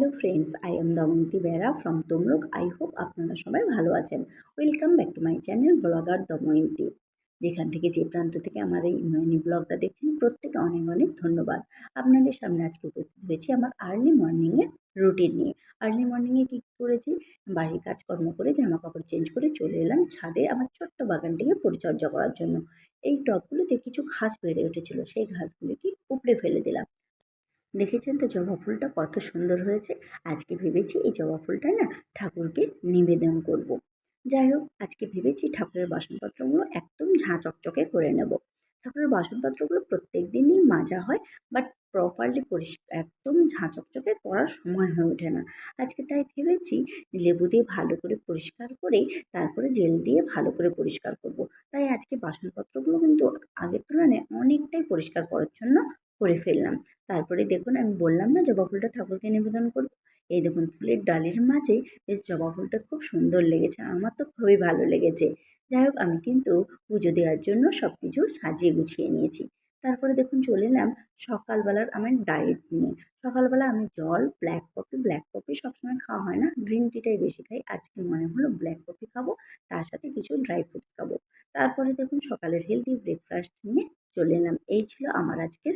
Hello friends, I am Damayanti Bera from Tamluk. I hope আপনারা সবাই ভালো আছেন। Welcome back to my channel blogger Damayanti. যেখান থেকে যে প্রান্ত থেকে আমার এই মিনি ব্লগটা দেখছেন, প্রত্যেকে অনেক অনেক ধন্যবাদ। আপনাদের সামনে আজকে উপস্থিত হয়েছি আমার আর্লি মর্নিংয়ের রুটিন নিয়ে। আর্লি মর্নিংয়ে কী করেছি, বাড়ির কাজকর্ম করে জামা কাপড় চেঞ্জ করে চলে এলাম ছাদে আমার ছোট্ট বাগানটিকে পরিচর্যা করার জন্য। এই টবগুলোতে কিছু ঘাস বেড়ে উঠেছিল, সেই ঘাসগুলিকে উপড়ে ফেলে দিলাম। দেখেছেন তো জবা ফুলটা কত সুন্দর হয়েছে। আজকে ভেবেছি এই জবা ফুলটা না ঠাকুরকে নিবেদন করব। যাই হোক, আজকে ভেবেছি ঠাকুরের বাসনপত্রগুলো একদম ঝাঁ চকচকে করে নেব। ঠাকুরের বাসনপত্রগুলো প্রত্যেক দিনই মাজা হয়, বাট প্রপারলি একদম ঝাঁ চকচকে করার সময় হয়ে ওঠে না। আজকে তাই ভেবেছি লেবু দিয়ে ভালো করে পরিষ্কার করে তারপরে জেল দিয়ে ভালো করে পরিষ্কার করব। তাই আজকে বাসনপত্রগুলো কিন্তু আগের তুলনায় অনেকটাই পরিষ্কার পরিচ্ছন্ন করে ফেললাম। তারপরে দেখুন, আমি বললাম না জবা ফুলটা ঠাকুরকে নিবেদন করব। এই দেখুন, ফুলের ডালির মাঝে বেশ জবা ফুলটা খুব সুন্দর লেগেছে, আমার তো খুবই ভালো লেগেছে। যাই হোক, আমি কিন্তু পুজো দেওয়ার জন্য সব কিছু সাজিয়ে গুছিয়ে নিয়েছি। তারপরে দেখুন চলে এলাম সকালবেলার আমার ডায়েট নিয়ে। সকালবেলা আমি জল, ব্ল্যাক কফি সবসময় খাওয়া হয় না, গ্রিন টিটাই বেশি খাই। আজকে মনে হলো ব্ল্যাক কফি খাবো, তার সাথে কিছু ড্রাই ফ্রুটস খাবো। তারপরে দেখুন সকালের হেলদি ব্রেকফাস্ট নিয়ে চলে এলাম। এই ছিল আমার আজকের